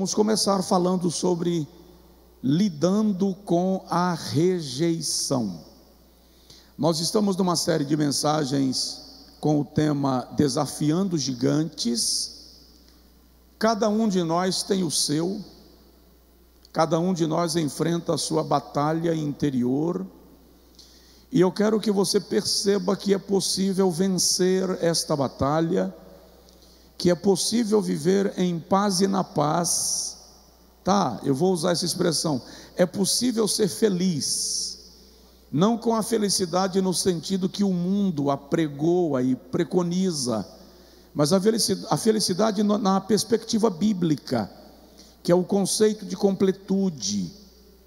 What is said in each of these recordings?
Vamos começar falando sobre lidando com a rejeição. Nós estamos numa série de mensagens com o tema Desafiando Gigantes. Cada um de nós tem o seu, cada um de nós enfrenta a sua batalha interior, e eu quero que você perceba que é possível vencer esta batalha, que é possível viver em paz e na paz, tá? Eu vou usar essa expressão, é possível ser feliz, não com a felicidade no sentido que o mundo apregoa e preconiza, mas a felicidade na perspectiva bíblica, que é o conceito de completude,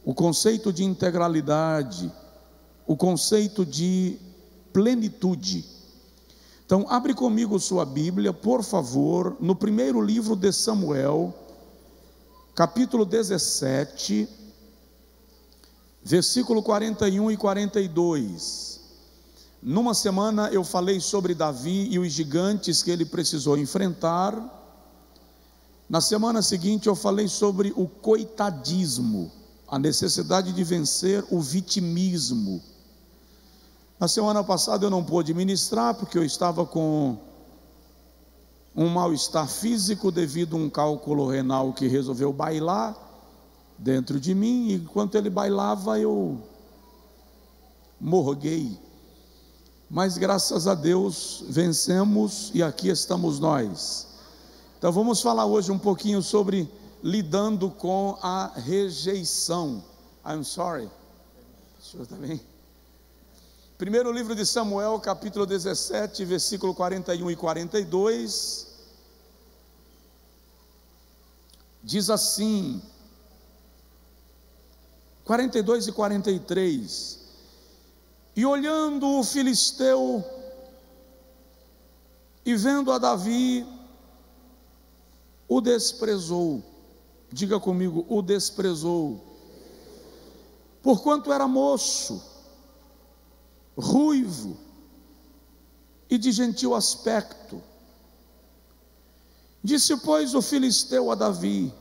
o conceito de integralidade, o conceito de plenitude. Então, abre comigo sua Bíblia, por favor, no primeiro livro de Samuel, capítulo 17, versículo 41 e 42. Numa semana eu falei sobre Davi e os gigantes que ele precisou enfrentar. Na semana seguinte eu falei sobre o coitadismo, a necessidade de vencer o vitimismo. Na semana passada eu não pude ministrar porque eu estava com um mal-estar físico devido a um cálculo renal que resolveu bailar dentro de mim, e enquanto ele bailava eu morguei. Mas graças a Deus vencemos e aqui estamos nós. Então vamos falar hoje um pouquinho sobre lidando com a rejeição. I'm sorry. O senhor está bem? Primeiro livro de Samuel, capítulo 17, versículo 41 e 42, diz assim, 42 e 43, e olhando o filisteu, e vendo a Davi, o desprezou. Diga comigo, o desprezou, porquanto era moço, ruivo e de gentil aspecto. Disse, pois, o filisteu a Davi,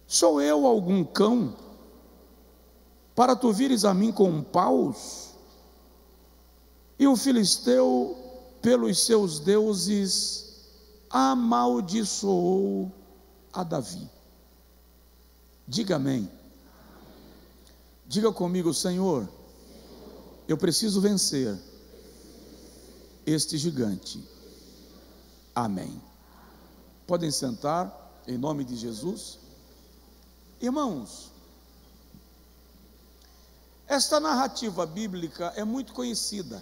sou eu algum cão, para tu vires a mim com paus? E o filisteu, pelos seus deuses, amaldiçoou a Davi. Diga amém. Diga comigo, Senhor, eu preciso vencer este gigante. Amém. Podem sentar, em nome de Jesus. Irmãos, esta narrativa bíblica é muito conhecida.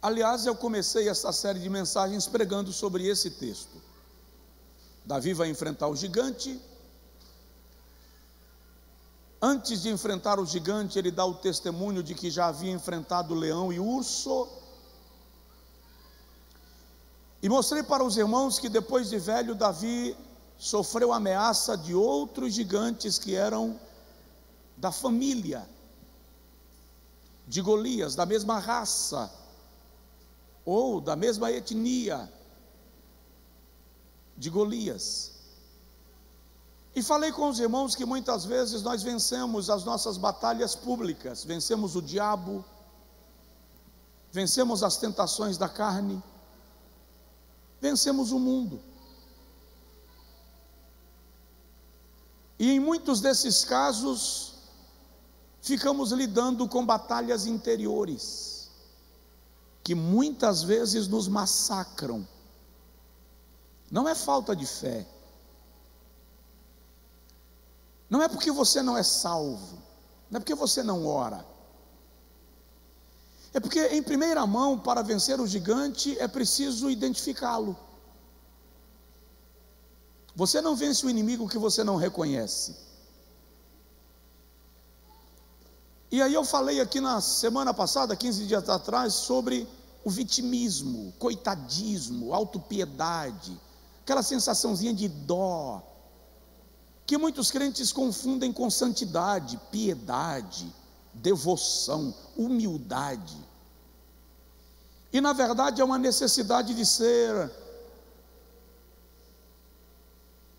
Aliás, eu comecei essa série de mensagens pregando sobre esse texto. Davi vai enfrentar o gigante. Antes de enfrentar o gigante, ele dá o testemunho de que já havia enfrentado leão e urso. E mostrei para os irmãos que depois de velho, Davi sofreu ameaça de outros gigantes que eram da família de Golias, da mesma raça, ou da mesma etnia de Golias. E falei com os irmãos que muitas vezes nós vencemos as nossas batalhas públicas, vencemos o diabo, vencemos as tentações da carne, vencemos o mundo. E em muitos desses casos, ficamos lidando com batalhas interiores, que muitas vezes nos massacram. Não é falta de fé, não é porque você não é salvo, não é porque você não ora, é porque em primeira mão, para vencer o gigante, é preciso identificá-lo. Você não vence o inimigo que você não reconhece. E aí eu falei aqui na semana passada, 15 dias atrás, sobre o vitimismo, coitadismo, autopiedade, aquela sensaçãozinha de dó, que muitos crentes confundem com santidade, piedade, devoção, humildade. E na verdade é uma necessidade de ser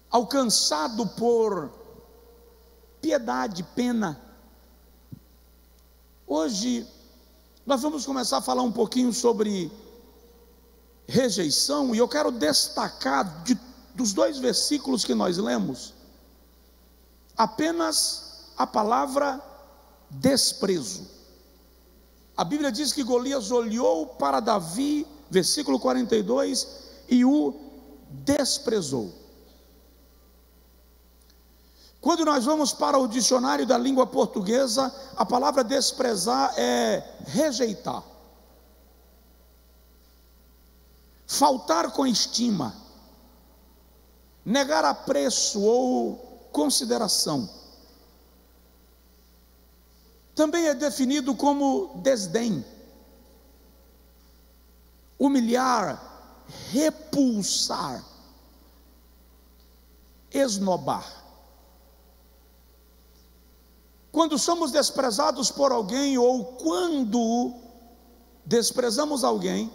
alcançado por piedade, pena. Hoje nós vamos começar a falar um pouquinho sobre rejeição, e eu quero destacar dos 2 versículos que nós lemos, apenas a palavra desprezo. A Bíblia diz que Golias olhou para Davi, versículo 42, e o desprezou. Quando nós vamos para o dicionário da língua portuguesa, a palavra desprezar é rejeitar, faltar com estima, negar apreço ou consideração. Também é definido como desdém, humilhar, repulsar, esnobar. Quando somos desprezados por alguém, ou quando desprezamos alguém,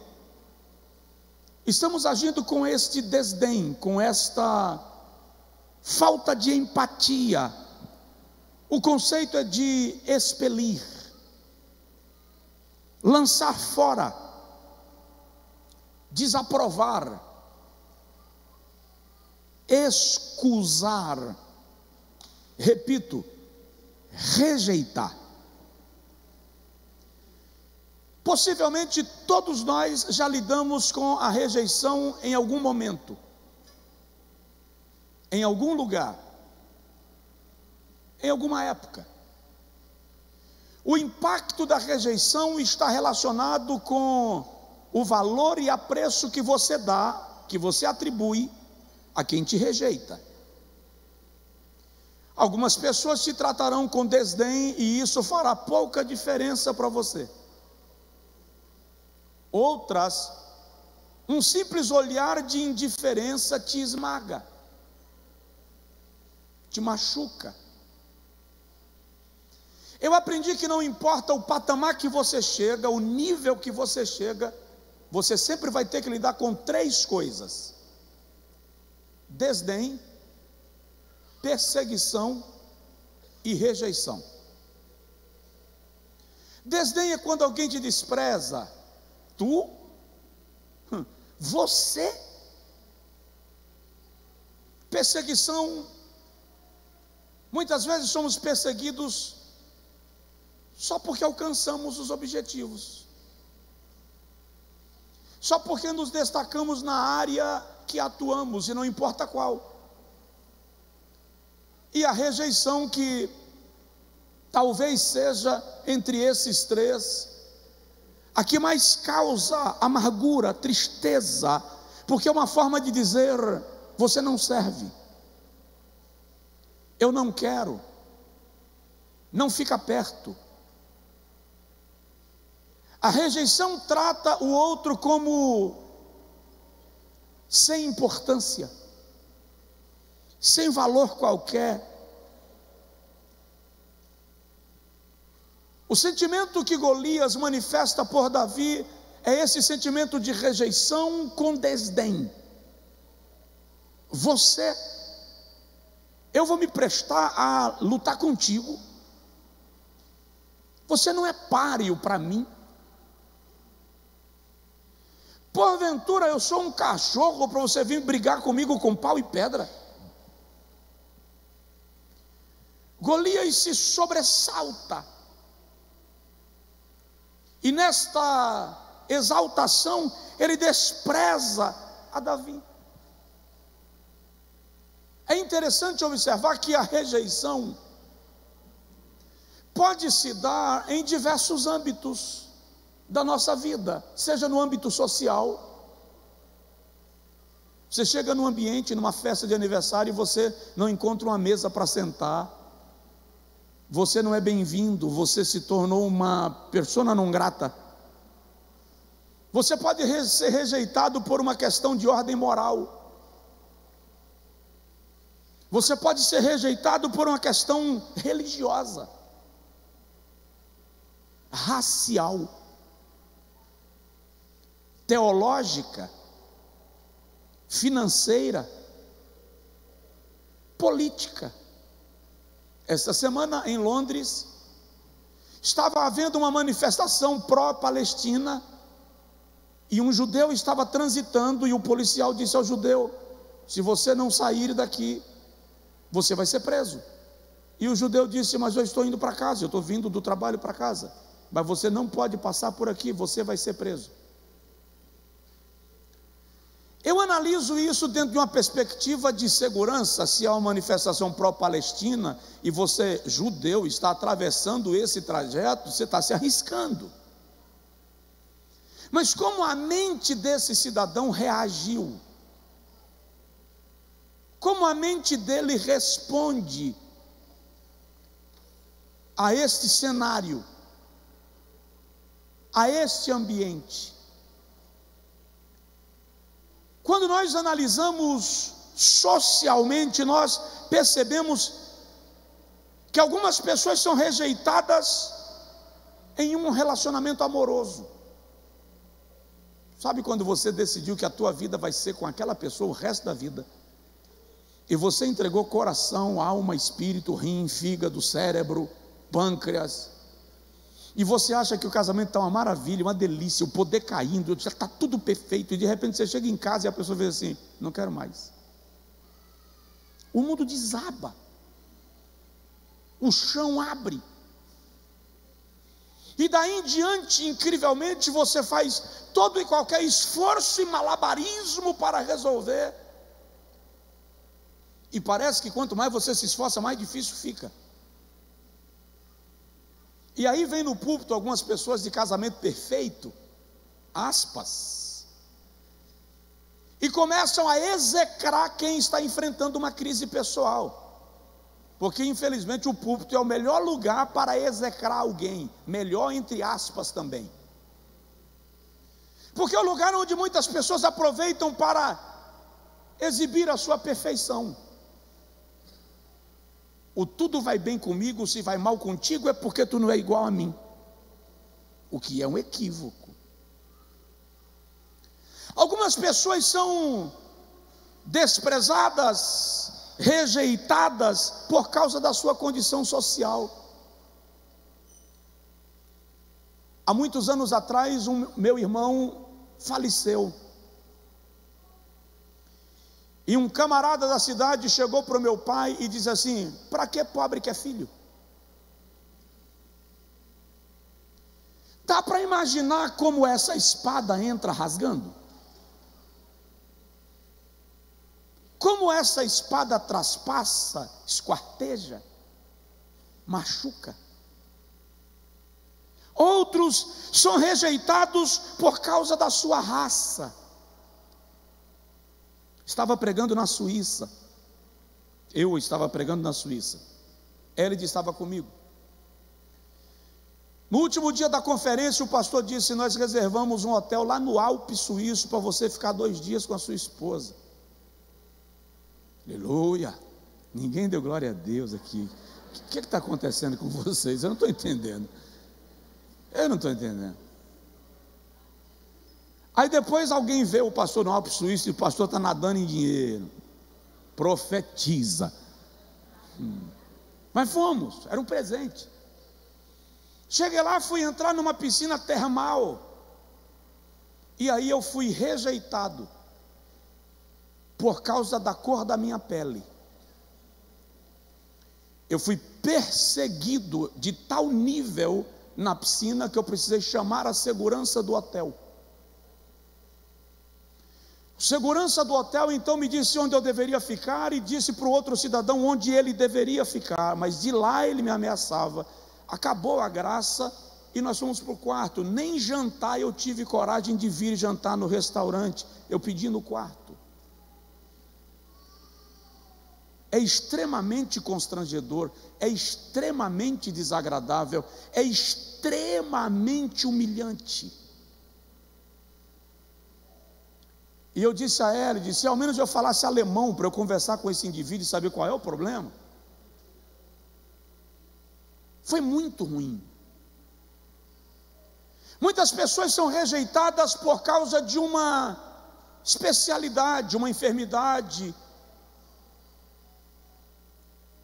estamos agindo com este desdém, com esta falta de empatia. O conceito é de expelir, lançar fora, desaprovar, excusar, repito, rejeitar. Possivelmente todos nós já lidamos com a rejeição em algum momento, em algum lugar, em alguma época. O impacto da rejeição está relacionado com o valor e apreço que você dá, que você atribui a quem te rejeita. Algumas pessoas te tratarão com desdém e isso fará pouca diferença para você. Outras, um simples olhar de indiferença te esmaga, te machuca. Eu aprendi que não importa o patamar que você chega, o nível que você chega, você sempre vai ter que lidar com 3 coisas: desdém, perseguição e rejeição. Desdém é quando alguém te despreza. Tu? Você? Perseguição. Muitas vezes somos perseguidos só porque alcançamos os objetivos, só porque nos destacamos na área que atuamos, e não importa qual. E a rejeição, que talvez seja entre esses 3 a que mais causa amargura, tristeza, porque é uma forma de dizer: você não serve, eu não quero, não fica perto. A rejeição trata o outro como sem importância, sem valor qualquer. O sentimento que Golias manifesta por Davi é esse sentimento de rejeição com desdém. Eu vou me prestar a lutar contigo, você não é páreo para mim. Porventura eu sou um cachorro para você vir brigar comigo com pau e pedra? Golias se sobressalta, e nesta exaltação ele despreza a Davi. É interessante observar que a rejeição pode se dar em diversos âmbitos da nossa vida, seja no âmbito social. Você chega num ambiente, numa festa de aniversário, e você não encontra uma mesa para sentar, você não é bem-vindo, você se tornou uma persona non grata. Você pode ser rejeitado por uma questão de ordem moral, você pode ser rejeitado por uma questão religiosa, racial. teológica, financeira, política. Esta semana em Londres, estava havendo uma manifestação pró-Palestina, e um judeu estava transitando, e o policial disse ao judeu: se você não sair daqui, você vai ser preso. E o judeu disse: mas eu estou indo para casa, eu estou vindo do trabalho para casa, mas você não pode passar por aqui, você vai ser preso. Eu analiso isso dentro de uma perspectiva de segurança. Se há uma manifestação pró-Palestina e você, judeu, está atravessando esse trajeto, você está se arriscando. Mas como a mente desse cidadão reagiu? Como a mente dele responde a este cenário, a este ambiente? Quando nós analisamos socialmente, nós percebemos que algumas pessoas são rejeitadas em um relacionamento amoroso. Sabe quando você decidiu que a tua vida vai ser com aquela pessoa o resto da vida? E você entregou coração, alma, espírito, rim, fígado, cérebro, pâncreas. E você acha que o casamento está uma maravilha, uma delícia, o poder caindo, já está tudo perfeito. E de repente você chega em casa e a pessoa vê assim: não quero mais. O mundo desaba. O chão abre. E daí em diante, incrivelmente, você faz todo e qualquer esforço e malabarismo para resolver. E parece que quanto mais você se esforça, mais difícil fica. E aí vem no púlpito algumas pessoas de casamento perfeito, aspas, e começam a execrar quem está enfrentando uma crise pessoal, porque infelizmente o púlpito é o melhor lugar para execrar alguém, melhor entre aspas também, porque é o lugar onde muitas pessoas aproveitam para exibir a sua perfeição. O tudo vai bem comigo, se vai mal contigo é porque tu não é igual a mim, o que é um equívoco. Algumas pessoas são desprezadas, rejeitadas por causa da sua condição social. Há muitos anos atrás, meu irmão faleceu. E um camarada da cidade chegou para o meu pai e disse assim: para que pobre quer filho? Dá para imaginar como essa espada entra rasgando? Como essa espada traspassa, esquarteja, machuca? Outros são rejeitados por causa da sua raça. Estava pregando na Suíça. Eu estava pregando na Suíça. Elide estava comigo. No último dia da conferência, o pastor disse: nós reservamos um hotel lá no Alpe Suíço para você ficar 2 dias com a sua esposa. Aleluia. Ninguém deu glória a Deus aqui. O que está acontecendo com vocês? Eu não estou entendendo. Aí depois alguém vê o pastor no Alpe Suíço e o pastor está nadando em dinheiro. Profetiza. Mas fomos, era um presente. Cheguei lá, fui entrar numa piscina termal. E aí eu fui rejeitado por causa da cor da minha pele. Eu fui perseguido de tal nível na piscina que eu precisei chamar a segurança do hotel. O segurança do hotel então me disse onde eu deveria ficar e disse para o outro cidadão onde ele deveria ficar, mas de lá ele me ameaçava. Acabou a graça e nós fomos para o quarto. Nem jantar eu tive coragem de vir jantar no restaurante, eu pedi no quarto. É extremamente constrangedor, é extremamente desagradável, é extremamente humilhante. E eu disse a ela, se ao menos eu falasse alemão para eu conversar com esse indivíduo e saber qual é o problema. Foi muito ruim. Muitas pessoas são rejeitadas por causa de uma especialidade, uma enfermidade,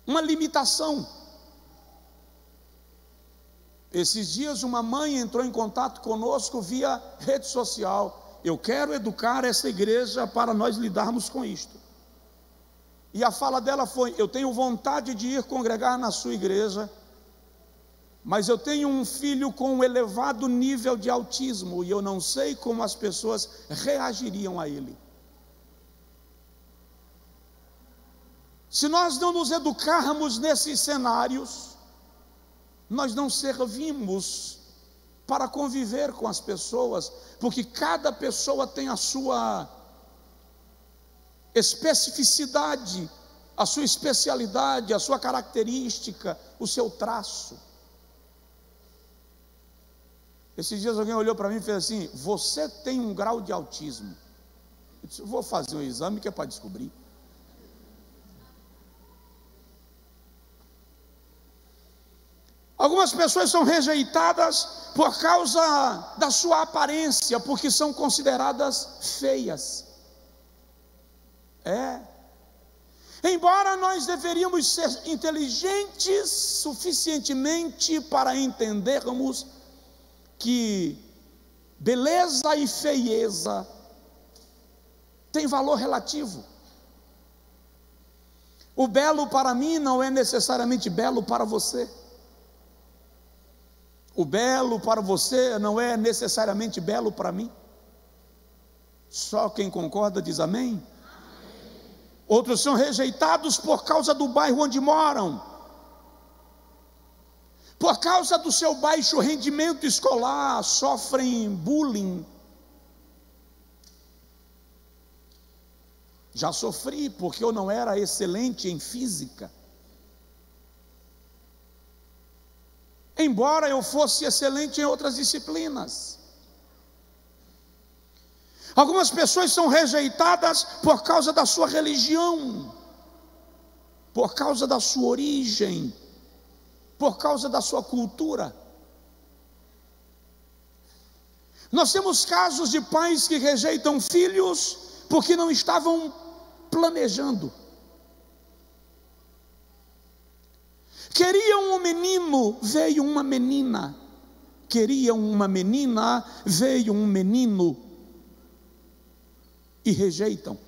uma limitação. Esses dias uma mãe entrou em contato conosco via rede social. Eu quero educar essa igreja para nós lidarmos com isto. E a fala dela foi: eu tenho vontade de ir congregar na sua igreja, mas eu tenho um filho com um elevado nível de autismo e eu não sei como as pessoas reagiriam a ele. Se nós não nos educarmos nesses cenários, nós não servimos para conviver com as pessoas, porque cada pessoa tem a sua especificidade, a sua especialidade, a sua característica, o seu traço. Esses dias alguém olhou para mim e fez assim: você tem um grau de autismo. Eu disse: vou fazer um exame que é para descobrir. Algumas pessoas são rejeitadas por causa da sua aparência, porque são consideradas feias. Embora nós deveríamos ser inteligentes suficientemente para entendermos que beleza e feieza têm valor relativo. O belo para mim não é necessariamente belo para você. O belo para você não é necessariamente belo para mim. Só quem concorda diz amém. Amém. Outros são rejeitados por causa do bairro onde moram, por causa do seu baixo rendimento escolar, sofrem bullying. Já sofri porque eu não era excelente em física, embora eu fosse excelente em outras disciplinas. Algumas pessoas são rejeitadas por causa da sua religião, por causa da sua origem, por causa da sua cultura. Nós temos casos de pais que rejeitam filhos porque não estavam planejando. Queriam um menino, veio uma menina. Queriam uma menina, veio um menino. E rejeitam.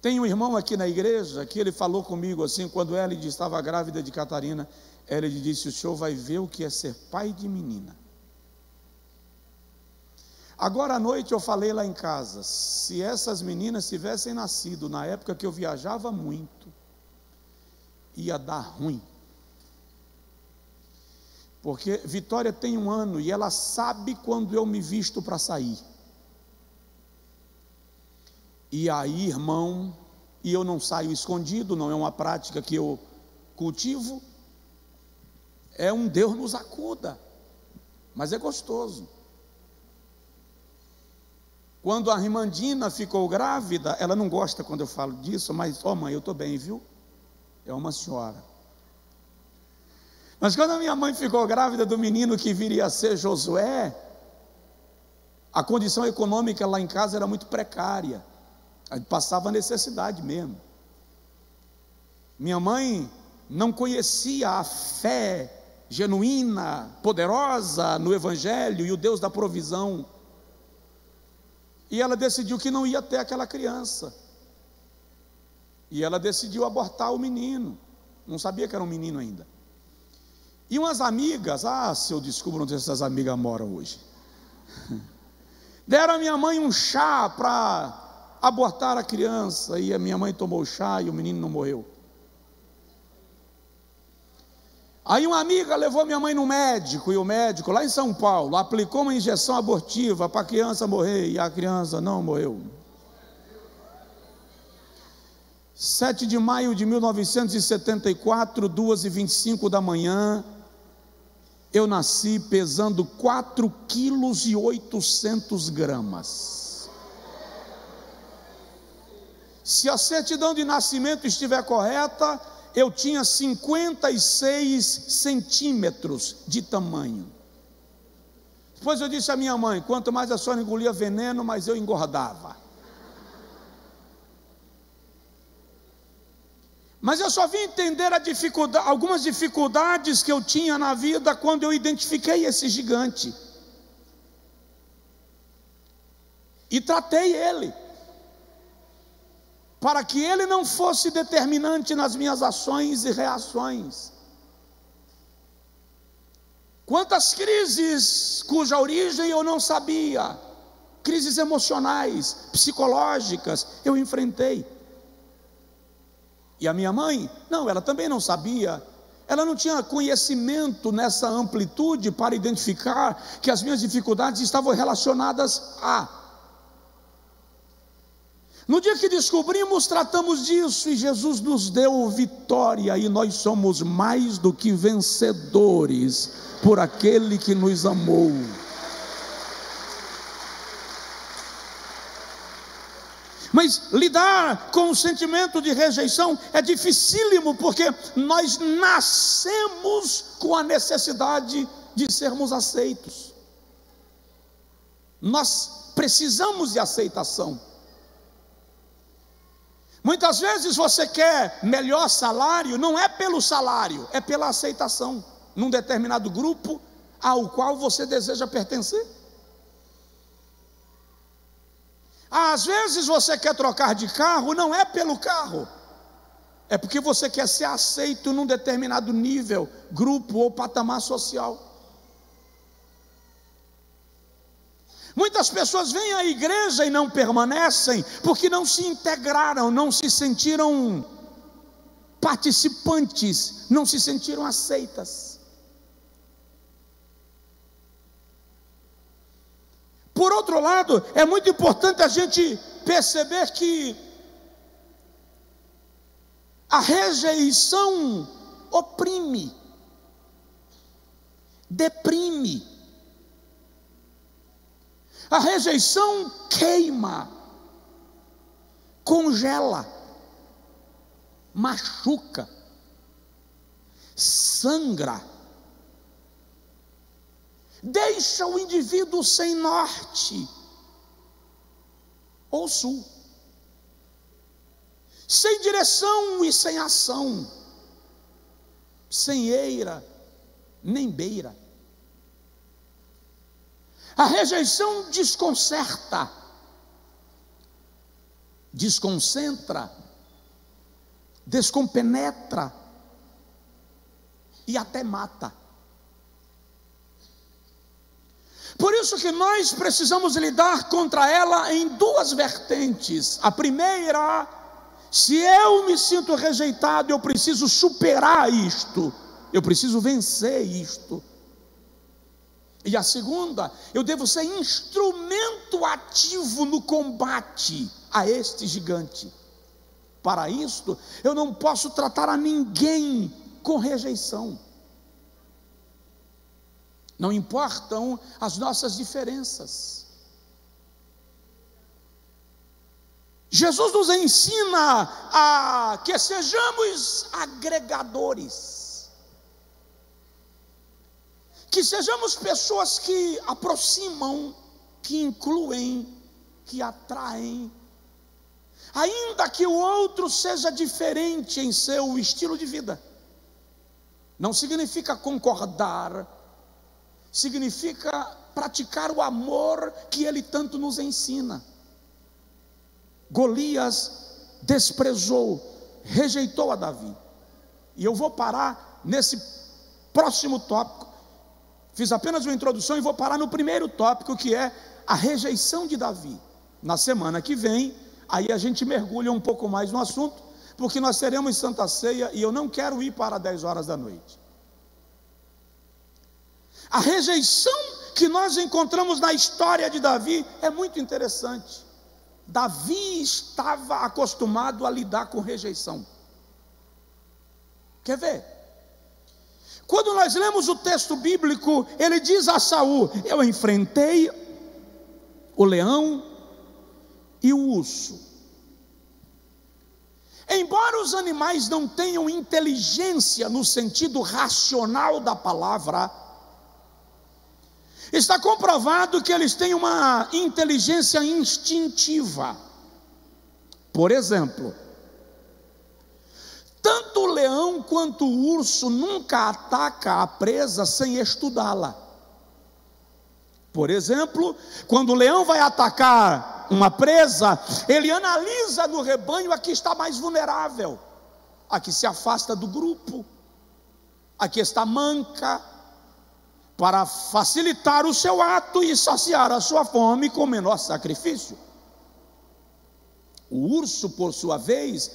Tem um irmão aqui na igreja que ele falou comigo assim, quando Elide estava grávida de Catarina. Elide disse: o senhor vai ver o que é ser pai de menina. Agora à noite eu falei lá em casa: se essas meninas tivessem nascido na época que eu viajava muito, ia dar ruim. Porque Vitória tem 1 ano e ela sabe quando eu me visto para sair. E aí, irmão, e eu não saio escondido, não é uma prática que eu cultivo, é um Deus nos acuda, mas é gostoso. Quando a Rimandina ficou grávida, ela não gosta quando eu falo disso, mas, mãe, eu estou bem, viu? É uma senhora. Mas quando a minha mãe ficou grávida do menino que viria a ser Josué, a condição econômica lá em casa era muito precária, a gente passava necessidade mesmo. Minha mãe não conhecia a fé genuína, poderosa no Evangelho e o Deus da provisão, e ela decidiu que não ia ter aquela criança, e ela decidiu abortar o menino, não sabia que era um menino ainda. E umas amigas, se eu descubro onde essas amigas moram hoje, deram a minha mãe um chá para abortar a criança, e a minha mãe tomou o chá e o menino não morreu. Aí uma amiga levou minha mãe no médico, e o médico lá em São Paulo aplicou uma injeção abortiva para a criança morrer, e a criança não morreu. 7 de maio de 1974, 2h25 da manhã, eu nasci pesando 4,8 kg. Se a certidão de nascimento estiver correta, eu tinha 56 centímetros de tamanho. Depois eu disse à minha mãe: quanto mais a senhora engolia veneno, mais eu engordava. Mas eu só vim entender algumas dificuldades que eu tinha na vida quando eu identifiquei esse gigante e tratei ele, para que ele não fosse determinante nas minhas ações e reações. Quantas crises cuja origem eu não sabia, crises emocionais, psicológicas, eu enfrentei. E a minha mãe, não, ela também não sabia, ela não tinha conhecimento nessa amplitude para identificar que as minhas dificuldades estavam relacionadas a. No dia que descobrimos, tratamos disso e Jesus nos deu vitória, e nós somos mais do que vencedores por aquele que nos amou. Mas lidar com o sentimento de rejeição é dificílimo, porque nós nascemos com a necessidade de sermos aceitos. Nós precisamos de aceitação. Muitas vezes você quer melhor salário, não é pelo salário, é pela aceitação num determinado grupo ao qual você deseja pertencer. Às vezes você quer trocar de carro, não é pelo carro, é porque você quer ser aceito num determinado nível, grupo ou patamar social. Muitas pessoas vêm à igreja e não permanecem porque não se integraram, não se sentiram participantes, não se sentiram aceitas. Por outro lado, é muito importante a gente perceber que a rejeição oprime, deprime. A rejeição queima, congela, machuca, sangra, deixa o indivíduo sem norte ou sul, sem direção e sem ação, sem eira nem beira. A rejeição desconcerta, desconcentra, descompenetra e até mata. Por isso que nós precisamos lidar contra ela em duas vertentes. A primeira, se eu me sinto rejeitado, eu preciso superar isto, eu preciso vencer isto. E a segunda, eu devo ser instrumento ativo no combate a este gigante. Para isto, eu não posso tratar a ninguém com rejeição. Não importam as nossas diferenças. Jesus nos ensina a que sejamos agregadores, que sejamos pessoas que aproximam, que incluem, que atraem, ainda que o outro seja diferente em seu estilo de vida. Não significa concordar, significa praticar o amor que ele tanto nos ensina. Golias desprezou, rejeitou a Davi. E eu vou parar nesse próximo tópico. Fiz apenas uma introdução e vou parar no primeiro tópico, que é a rejeição de Davi. Na semana que vem, aí a gente mergulha um pouco mais no assunto, porque nós teremos Santa Ceia e eu não quero ir para 10 horas da noite. A rejeição que nós encontramos na história de Davi é muito interessante. Davi estava acostumado a lidar com rejeição. Quer ver? Quando nós lemos o texto bíblico, ele diz a Saul: eu enfrentei o leão e o urso. Embora os animais não tenham inteligência no sentido racional da palavra, está comprovado que eles têm uma inteligência instintiva. Por exemplo, tanto o leão quanto o urso nunca ataca a presa sem estudá-la. Por exemplo, quando o leão vai atacar uma presa, ele analisa no rebanho a que está mais vulnerável, a que se afasta do grupo, a que está manca, para facilitar o seu ato e saciar a sua fome com menor sacrifício. O urso, por sua vez,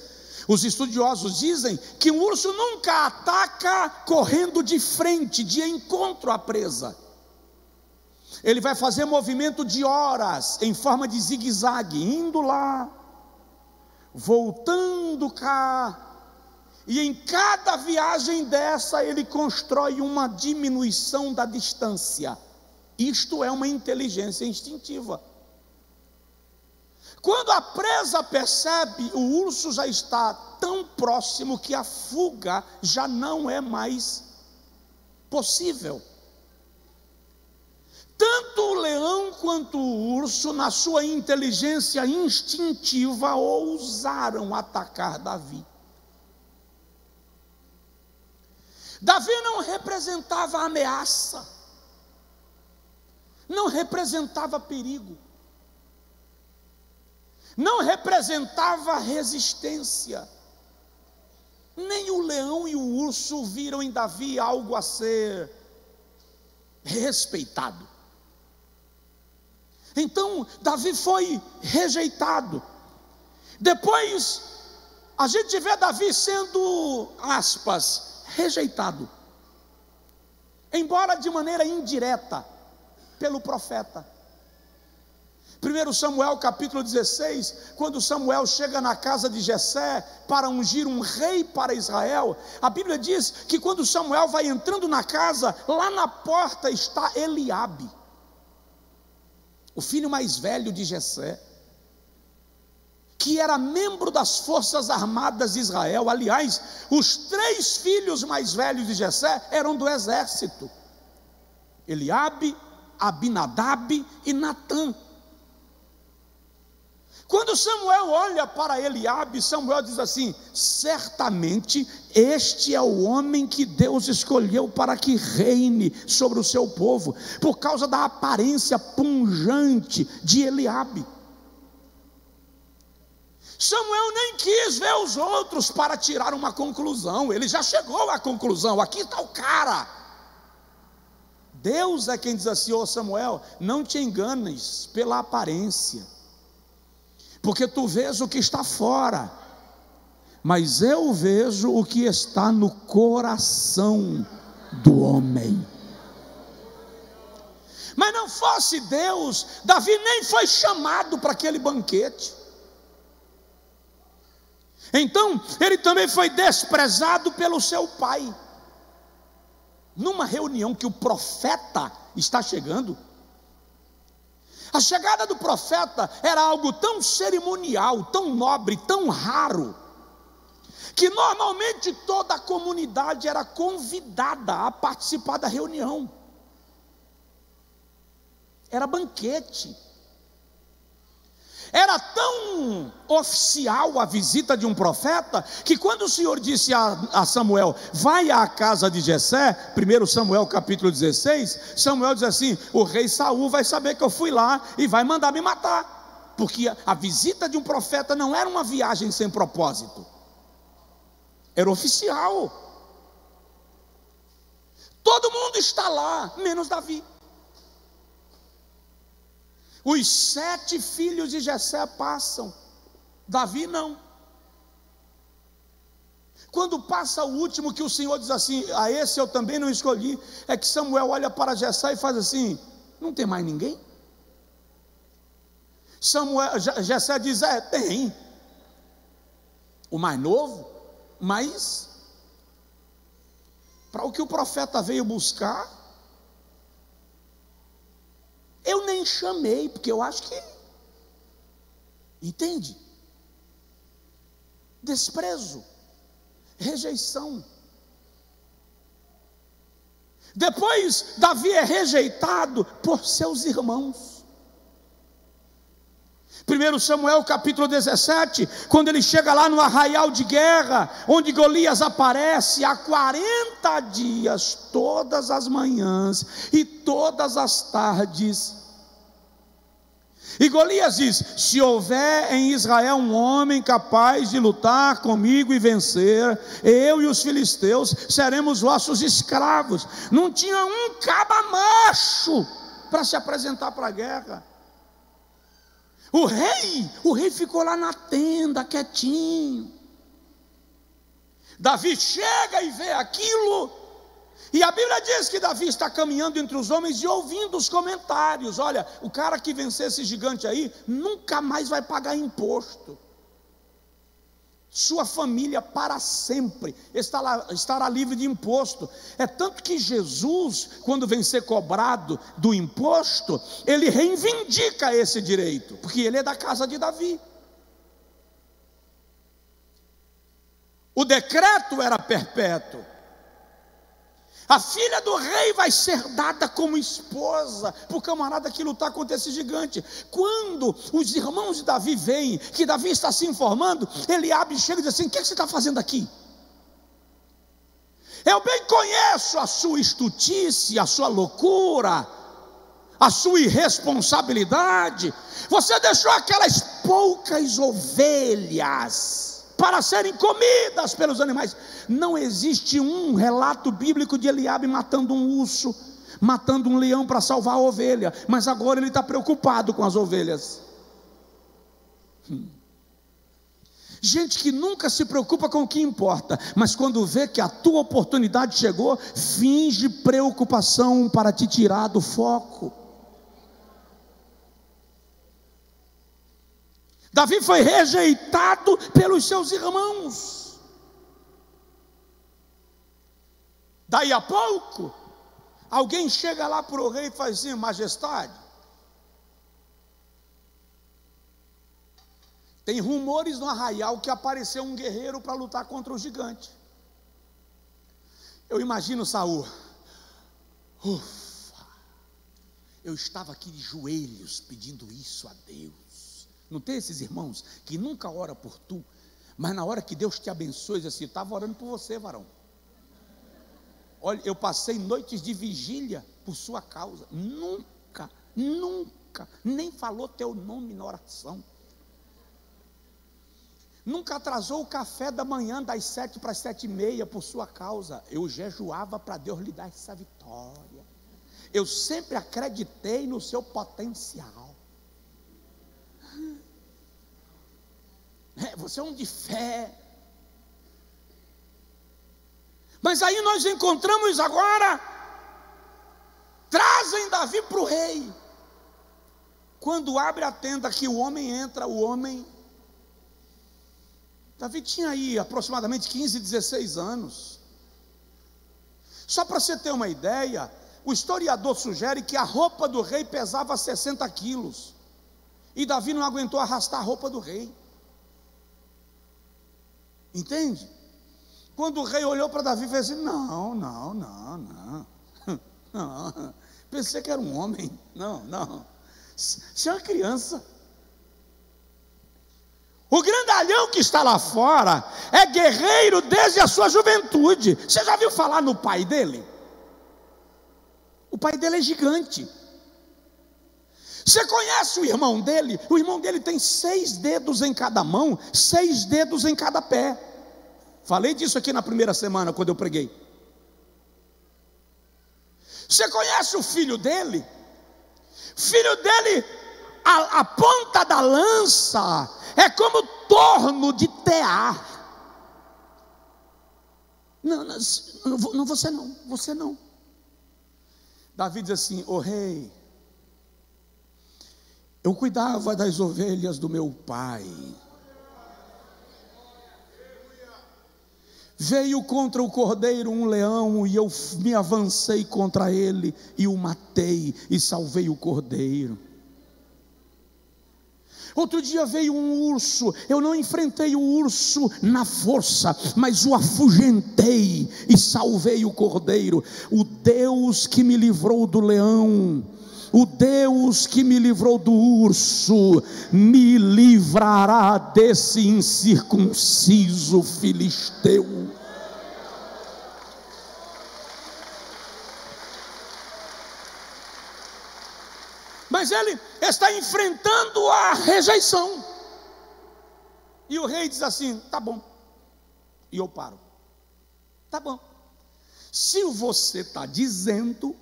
os estudiosos dizem que o urso nunca ataca correndo de frente, de encontro à presa. Ele vai fazer movimento de horas, em forma de zigue-zague, indo lá, voltando cá, e em cada viagem dessa ele constrói uma diminuição da distância. Isto é uma inteligência instintiva. Quando a presa percebe, o urso já está tão próximo que a fuga já não é mais possível. Tanto o leão quanto o urso, na sua inteligência instintiva, ousaram atacar Davi. Davi não representava ameaça, não representava perigo, não representava resistência. Nem o leão e o urso viram em Davi algo a ser respeitado. Então Davi foi rejeitado. Depois a gente vê Davi sendo, aspas, rejeitado, embora de maneira indireta, pelo profeta. 1 Samuel capítulo 16, quando Samuel chega na casa de Jessé para ungir um rei para Israel, a Bíblia diz que quando Samuel vai entrando na casa, lá na porta está Eliabe, o filho mais velho de Jessé, que era membro das forças armadas de Israel. Aliás, os 3 filhos mais velhos de Jessé eram do exército: Eliabe, Abinadab e Natã. Quando Samuel olha para Eliabe, Samuel diz assim: certamente este é o homem que Deus escolheu para que reine sobre o seu povo, por causa da aparência pungente de Eliabe. Samuel nem quis ver os outros para tirar uma conclusão, ele já chegou à conclusão: aqui está o cara. Deus é quem diz assim: ô Samuel, não te enganes pela aparência, porque tu vês o que está fora, mas eu vejo o que está no coração do homem. Mas não fosse Deus, Davi nem foi chamado para aquele banquete. Então ele também foi desprezado pelo seu pai. Numa reunião que o profeta está chegando, a chegada do profeta era algo tão cerimonial, tão nobre, tão raro, que normalmente toda a comunidade era convidada a participar da reunião. Era banquete. Era tão oficial a visita de um profeta, que quando o Senhor disse a Samuel: vai à casa de Jessé, 1 Samuel capítulo 16, Samuel diz assim: o rei Saul vai saber que eu fui lá e vai mandar me matar, porque a visita de um profeta não era uma viagem sem propósito, era oficial. Todo mundo está lá, menos Davi. Os 7 filhos de Jessé passam, Davi não. Quando passa o último, que o Senhor diz assim: a esse eu também não escolhi, é que Samuel olha para Jessé e faz assim: não tem mais ninguém? Jessé diz: tem o mais novo, mas para o que o profeta veio buscar, eu nem chamei, porque eu acho que, entende? desprezo, rejeição. Depois, Davi é rejeitado por seus irmãos. 1 Samuel capítulo 17, quando ele chega lá no arraial de guerra, onde Golias aparece há 40 dias, todas as manhãs e todas as tardes. E Golias diz: se houver em Israel um homem capaz de lutar comigo e vencer, eu e os filisteus seremos vossos escravos. Não tinha um caba macho para se apresentar para a guerra. O rei ficou lá na tenda, quietinho. Davi chega e vê aquilo, e a Bíblia diz que Davi está caminhando entre os homens e ouvindo os comentários. Olha, o cara que vencer esse gigante aí, nunca mais vai pagar imposto. Sua família para sempre estará livre de imposto. É tanto que Jesus, quando vem ser cobrado do imposto, ele reivindica esse direito, porque ele é da casa de Davi. O decreto era perpétuo. A filha do rei vai ser dada como esposa para o camarada que lutar contra esse gigante. Quando os irmãos de Davi veem que Davi está se informando, Eliabe chega e diz assim: o que você está fazendo aqui? Eu bem conheço a sua estultice, a sua loucura, a sua irresponsabilidade. Você deixou aquelas poucas ovelhas para serem comidas pelos animais. Não existe um relato bíblico de Eliabe matando um urso, matando um leão para salvar a ovelha, mas agora ele está preocupado com as ovelhas. Gente que nunca se preocupa com o que importa, mas quando vê que a tua oportunidade chegou, finge preocupação para te tirar do foco. Davi foi rejeitado pelos seus irmãos. Daí a pouco, alguém chega lá para o rei e faz assim: majestade, tem rumores no arraial que apareceu um guerreiro para lutar contra o gigante. Eu imagino Saul: ufa, eu estava aqui de joelhos pedindo isso a Deus. Não tem esses irmãos que nunca oram por tu, mas na hora que Deus te abençoe, diz assim: estava orando por você, varão. Olha, eu passei noites de vigília por sua causa. Nunca, nem falou teu nome na oração. Nunca atrasou o café da manhã das 7 para as 7:30 por sua causa. Eu jejuava para Deus lhe dar essa vitória. Eu sempre acreditei no seu potencial. Você é um de fé. Mas aí nós encontramos agora, trazem Davi para o rei. Quando abre a tenda que o homem entra, Davi tinha aí aproximadamente 15, 16 anos. Só para você ter uma ideia, o historiador sugere que a roupa do rei pesava 60 quilos. E Davi não aguentou arrastar a roupa do rei. Entende? Quando o rei olhou para Davi e fez assim: não. Pensei que era um homem. Não. Você é uma criança. O grandalhão que está lá fora é guerreiro desde a sua juventude. Você já viu falar no pai dele? O pai dele é gigante. Você conhece o irmão dele? O irmão dele tem 6 dedos em cada mão, 6 dedos em cada pé. Falei disso aqui na primeira semana quando eu preguei. Você conhece o filho dele? Filho dele, a ponta da lança é como torno de tear. Não, você não. Davi diz assim: ô rei, eu cuidava das ovelhas do meu pai. Veio contra o cordeiro um leão, e eu me avancei contra ele, e o matei, e salvei o cordeiro. Outro dia veio um urso, eu não enfrentei o urso na força, mas o afugentei e salvei o cordeiro. O Deus que me livrou do leão, o Deus que me livrou do urso, me livrará desse incircunciso filisteu. Mas ele está enfrentando a rejeição. E o rei diz assim: tá bom. E eu paro. Tá bom. Se você está dizendo,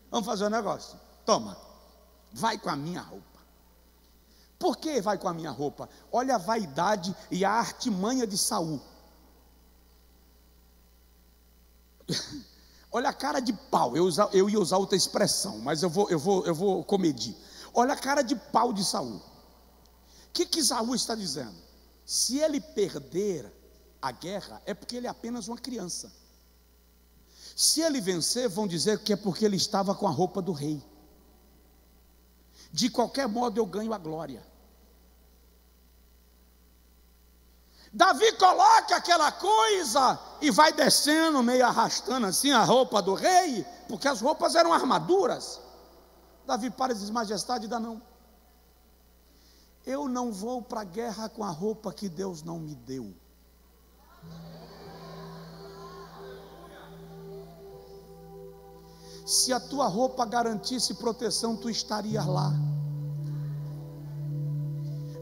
vamos fazer um negócio. Toma, vai com a minha roupa. Por que vai com a minha roupa? Olha a vaidade e a artimanha de Saul. Olha a cara de pau. Eu ia usar outra expressão, mas eu vou comedir. Olha a cara de pau de Saul. O que Saul está dizendo? Se ele perder a guerra, é porque ele é apenas uma criança. Se ele vencer, vão dizer que é porque ele estava com a roupa do rei. De qualquer modo eu ganho a glória. Davi coloca aquela coisa e vai descendo, meio arrastando assim a roupa do rei, porque as roupas eram armaduras. Davi para e diz: majestade, dá não. Eu não vou para a guerra com a roupa que Deus não me deu. Se a tua roupa garantisse proteção, tu estarias lá.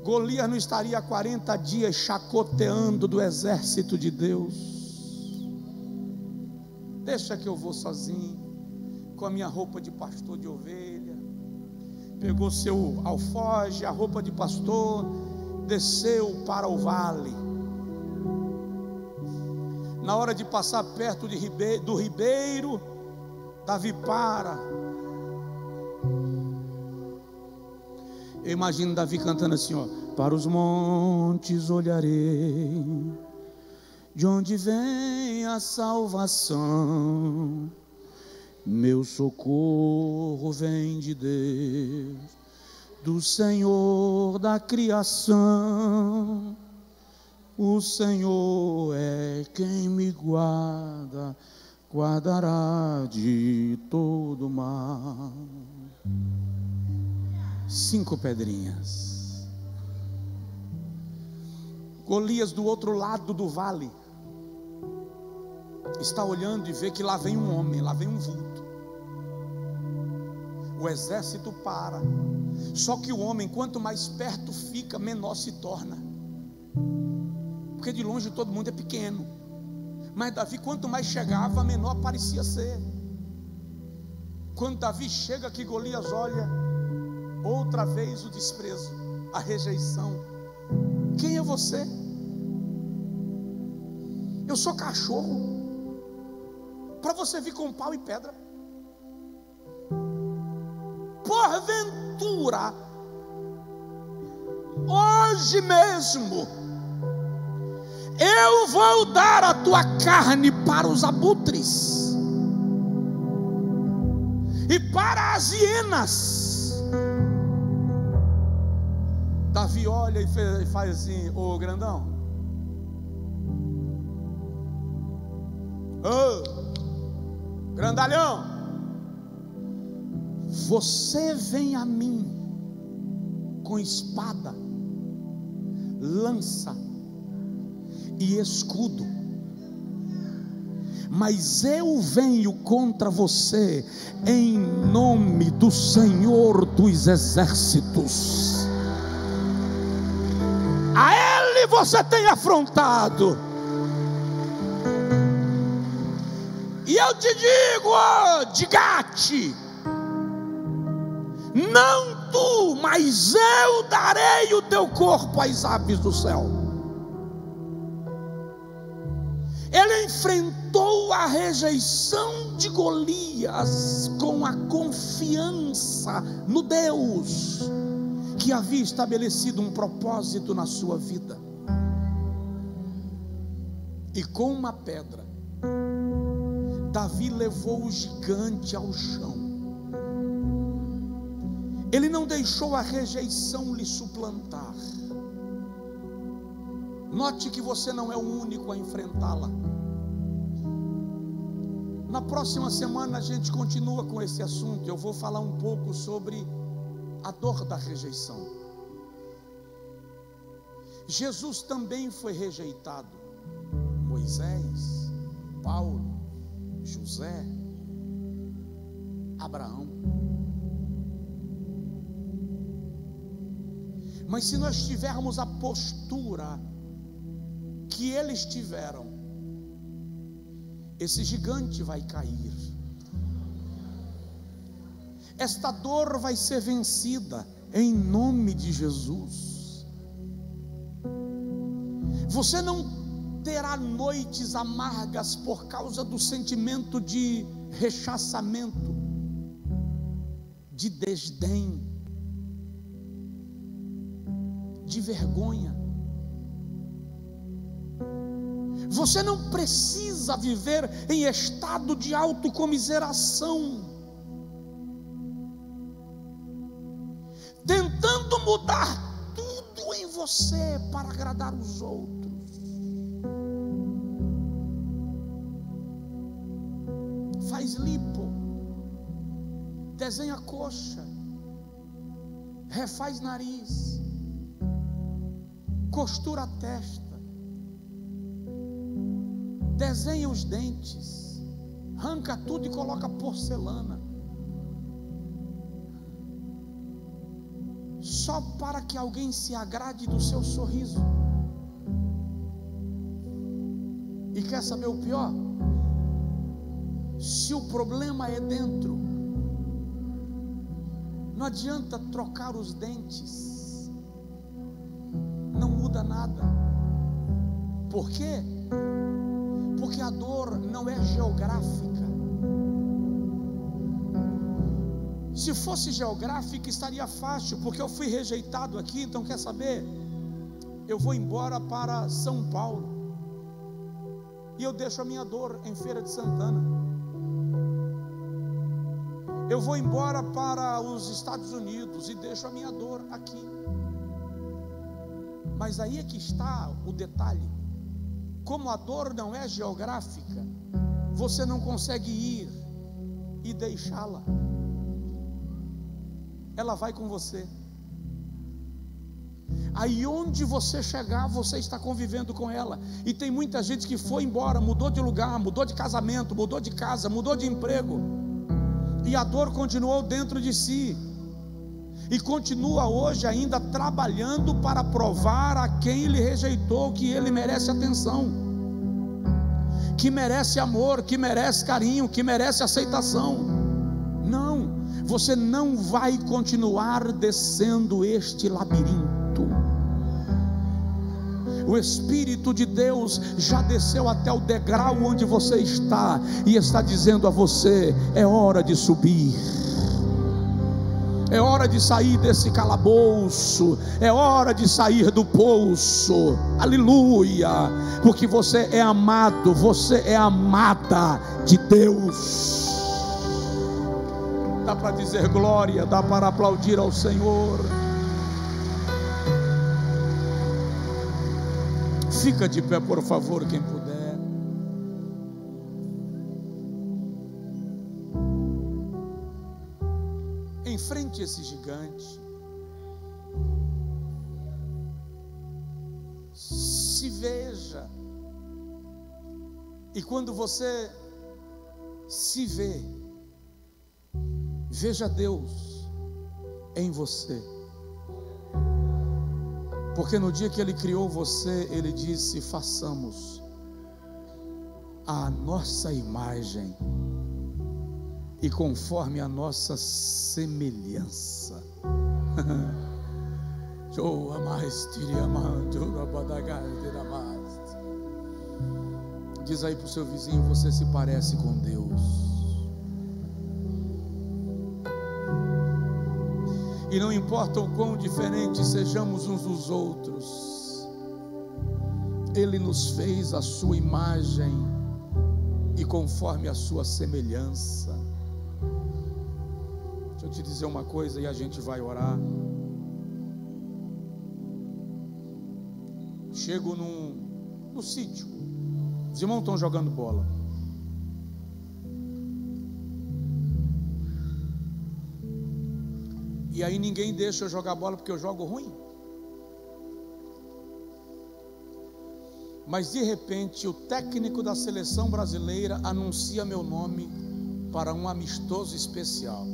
Golias não estaria 40 dias chacoteando do exército de Deus. Deixa que eu vou sozinho, com a minha roupa de pastor de ovelha. Pegou seu alforje, a roupa de pastor, desceu para o vale. Na hora de passar perto do ribeiro, Davi para. Eu imagino Davi cantando assim, ó: para os montes olharei, de onde vem a salvação. Meu socorro vem de Deus, do Senhor da criação. O Senhor é quem me guarda, guardará de todo mal. 5 pedrinhas. Golias, do outro lado do vale, está olhando e vê que lá vem um homem, lá vem um vulto. O exército para. Só que o homem, quanto mais perto fica, menor se torna. Porque de longe todo mundo é pequeno. Mas Davi, quanto mais chegava, menor parecia ser. Quando Davi chega, que Golias olha, outra vez o desprezo, a rejeição. Quem é você? Eu sou cachorro para você vir com pau e pedra? Porventura, hoje mesmo, eu vou dar a tua carne para os abutres e para as hienas. Davi olha e faz assim: ô grandão, ô grandalhão, você vem a mim com espada, lança e escudo, mas eu venho contra você em nome do Senhor dos exércitos. A Ele você tem afrontado. E eu te digo, diga-te, não tu, mas eu darei o teu corpo às aves do céu. Ele enfrentou a rejeição de Golias com a confiança no Deus que havia estabelecido um propósito na sua vida. E com uma pedra, Davi levou o gigante ao chão. Ele não deixou a rejeição lhe suplantar. Note que você não é o único a enfrentá-la. Na próxima semana a gente continua com esse assunto. Eu vou falar um pouco sobre a dor da rejeição. Jesus também foi rejeitado. Moisés, Paulo, José, Abraão. Mas se nós tivermos a postura que eles tiveram, esse gigante vai cair. Esta dor vai ser vencida em nome de Jesus. Você não terá noites amargas por causa do sentimento de rechaçamento, de desdém, de vergonha. Você não precisa viver em estado de autocomiseração, tentando mudar tudo em você para agradar os outros. Faz lipo, desenha coxa, refaz nariz, costura a testa, desenha os dentes, arranca tudo e coloca porcelana, só para que alguém se agrade do seu sorriso. E quer saber o pior? Se o problema é dentro, não adianta trocar os dentes, não muda nada. Por quê? Porque a dor não é geográfica. Se fosse geográfica estaria fácil, porque eu fui rejeitado aqui, então quer saber? Eu vou embora para São Paulo e eu deixo a minha dor em Feira de Santana. Eu vou embora para os Estados Unidos e deixo a minha dor aqui. Mas aí é que está o detalhe. Como a dor não é geográfica, você não consegue ir e deixá-la. Ela vai com você. Aí onde você chegar, você está convivendo com ela. E tem muita gente que foi embora, mudou de lugar, mudou de casamento, mudou de casa, mudou de emprego, e a dor continuou dentro de si, e continua hoje ainda trabalhando para provar a quem lhe rejeitou que ele merece atenção, que merece amor, que merece carinho, que merece aceitação. Não, você não vai continuar descendo este labirinto. O Espírito de Deus já desceu até o degrau onde você está e está dizendo a você: é hora de subir, é hora de sair desse calabouço, é hora de sair do poço. Aleluia, porque você é amado, você é amada de Deus. Dá para dizer glória, dá para aplaudir ao Senhor. Fica de pé, por favor, quem puder. Enfrente esse gigante. Se veja. E quando você se vê, veja Deus em você. Porque no dia que Ele criou você, Ele disse: façamos a nossa imagem e conforme a nossa semelhança. Diz aí para o seu vizinho: você se parece com Deus. E não importa o quão diferentes sejamos uns dos outros, Ele nos fez a sua imagem e conforme a sua semelhança. Deixa eu te dizer uma coisa e a gente vai orar. Chego no sítio, os irmãos estão jogando bola. E aí ninguém deixa eu jogar bola porque eu jogo ruim. Mas de repente o técnico da seleção brasileira anuncia meu nome para um amistoso especial.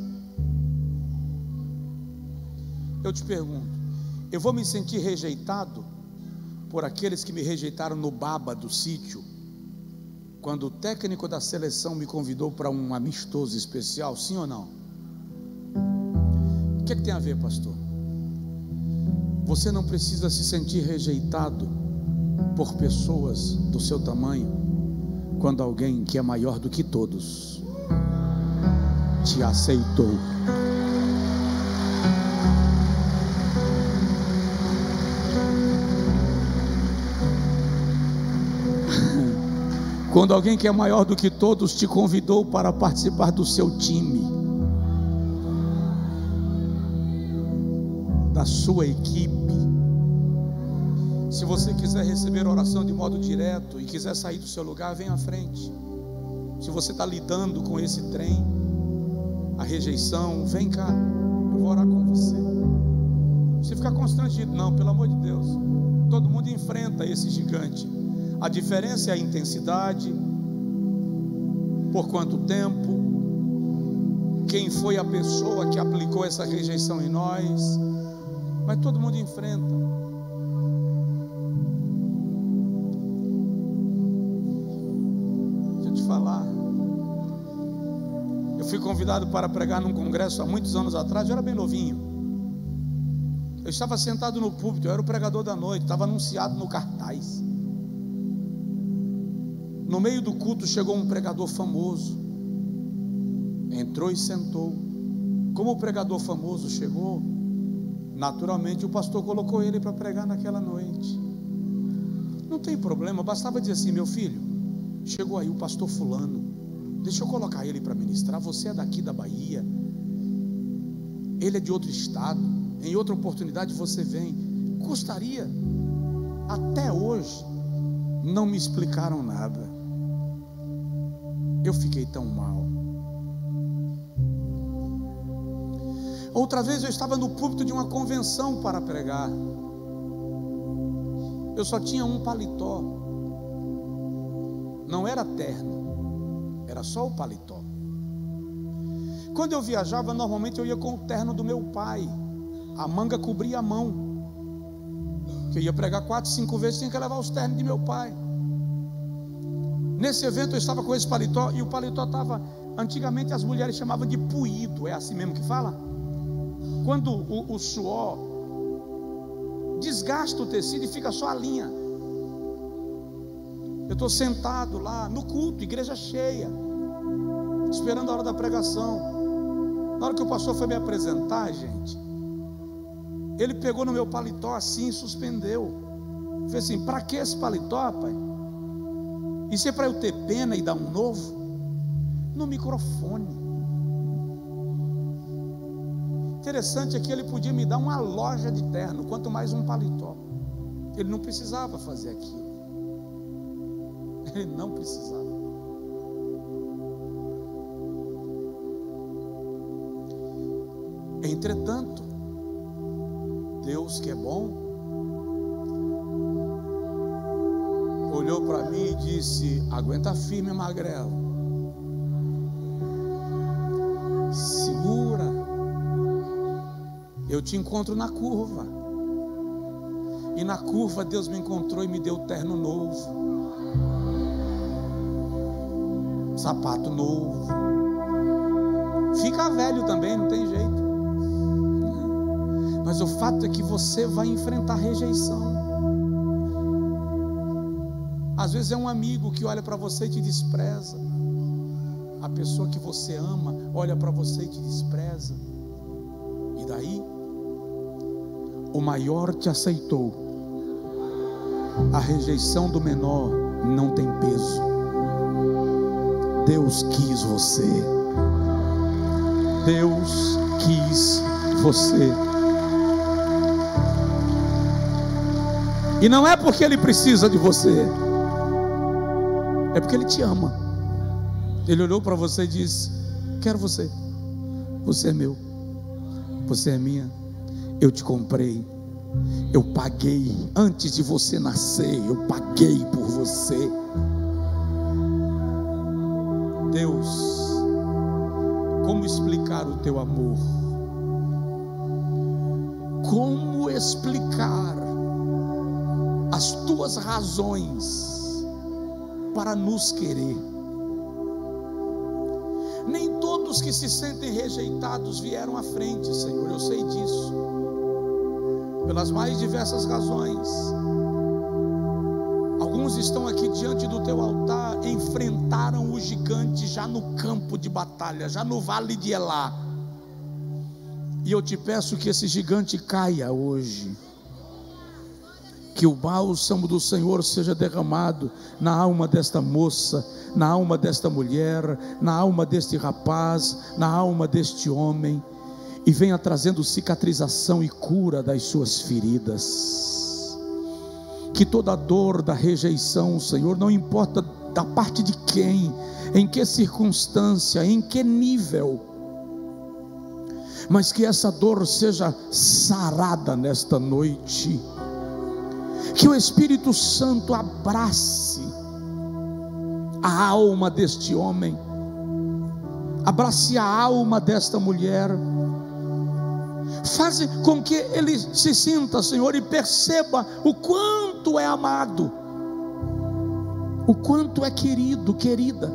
Eu te pergunto, eu vou me sentir rejeitado por aqueles que me rejeitaram no baba do sítio, quando o técnico da seleção me convidou para um amistoso especial, sim ou não? O que tem a ver, pastor? Você não precisa se sentir rejeitado por pessoas do seu tamanho, quando alguém que é maior do que todos te aceitou. Quando alguém que é maior do que todos te convidou para participar do seu time, da sua equipe. Se você quiser receber oração de modo direto e quiser sair do seu lugar, vem à frente. Se você está lidando com esse trem, a rejeição, vem cá, eu vou orar com você. Você fica constrangido, não, pelo amor de Deus. Todo mundo enfrenta esse gigante. A diferença é a intensidade, por quanto tempo, quem foi a pessoa que aplicou essa rejeição em nós, mas todo mundo enfrenta. Deixa eu te falar, eu fui convidado para pregar num congresso há muitos anos atrás, eu era bem novinho, eu estava sentado no púlpito, eu era o pregador da noite, estava anunciado no cartaz. No meio do culto chegou um pregador famoso, entrou e sentou. Como o pregador famoso chegou, naturalmente o pastor colocou ele para pregar naquela noite. Não tem problema, bastava dizer assim: meu filho, chegou aí o pastor fulano, deixa eu colocar ele para ministrar. Você é daqui da Bahia, ele é de outro estado, em outra oportunidade você vem. Custaria. Até hoje não me explicaram nada. Eu fiquei tão mal. Outra vez eu estava no púlpito de uma convenção para pregar. Eu só tinha um paletó. Não era terno, era só o paletó. Quando eu viajava, normalmente eu ia com o terno do meu pai. A manga cobria a mão. Eu ia pregar 4, 5 vezes, tinha que levar os ternos de meu pai. Nesse evento eu estava com esse paletó, e o paletó estava, antigamente as mulheres chamavam de puído, é assim mesmo que fala? Quando o suor desgasta o tecido e fica só a linha. Eu estou sentado lá no culto, igreja cheia, esperando a hora da pregação. Na hora que o pastor foi me apresentar, gente, ele pegou no meu paletó assim e suspendeu. Fez assim: para que esse paletó, pai? Isso é para eu ter pena e dar um novo? No microfone. Interessante é que ele podia me dar uma loja de terno, quanto mais um paletó. Ele não precisava fazer aquilo. Ele não precisava. Entretanto, Deus, que é bom, olhou para mim e disse: aguenta firme, magrelo, segura, eu te encontro na curva. E na curva Deus me encontrou e me deu terno novo, sapato novo. Fica velho também, não tem jeito. Mas o fato é que você vai enfrentar rejeição. Às vezes é um amigo que olha para você e te despreza. A pessoa que você ama olha para você e te despreza. E daí? O maior te aceitou. A rejeição do menor não tem peso. Deus quis você. Deus quis você. E não é porque Ele precisa de você, é porque Ele te ama. Ele olhou para você e disse: quero você, você é meu, você é minha, eu te comprei, eu paguei, antes de você nascer, eu paguei por você. Deus, como explicar o teu amor? Como explicar as tuas razões para nos querer? Nem todos que se sentem rejeitados vieram à frente, Senhor, eu sei disso, pelas mais diversas razões. Alguns estão aqui diante do teu altar, enfrentaram o gigante já no campo de batalha, já no vale de Elá, e eu te peço que esse gigante caia hoje, que o bálsamo do Senhor seja derramado na alma desta moça, na alma desta mulher, na alma deste rapaz, na alma deste homem, e venha trazendo cicatrização e cura das suas feridas. Que toda dor da rejeição, Senhor, não importa da parte de quem, em que circunstância, em que nível, mas que essa dor seja sarada nesta noite. Que o Espírito Santo abrace a alma deste homem, abrace a alma desta mulher, faz com que ele se sinta, Senhor, e perceba o quanto é amado, o quanto é querido, querida.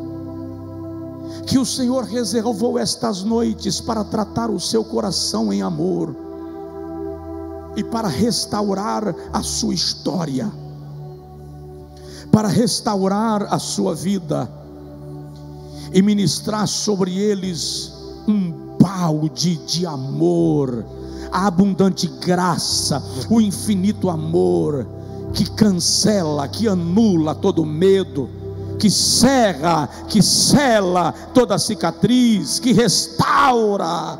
Que o Senhor reservou estas noites para tratar o seu coração em amor e para restaurar a sua história, para restaurar a sua vida e ministrar sobre eles um balde de amor, a abundante graça, o infinito amor que cancela, que anula todo medo, que cega, que sela toda cicatriz, que restaura.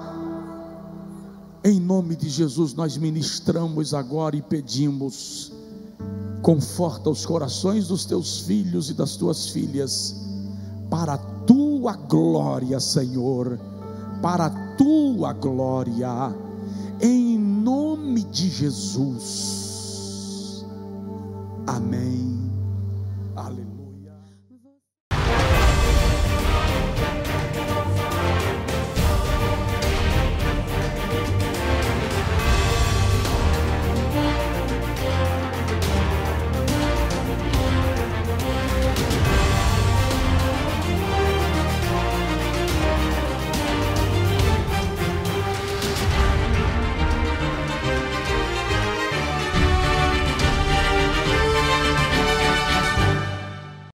Em nome de Jesus nós ministramos agora e pedimos: conforta os corações dos teus filhos e das tuas filhas, para a tua glória, Senhor, para a tua glória, em nome de Jesus. Amém. Aleluia.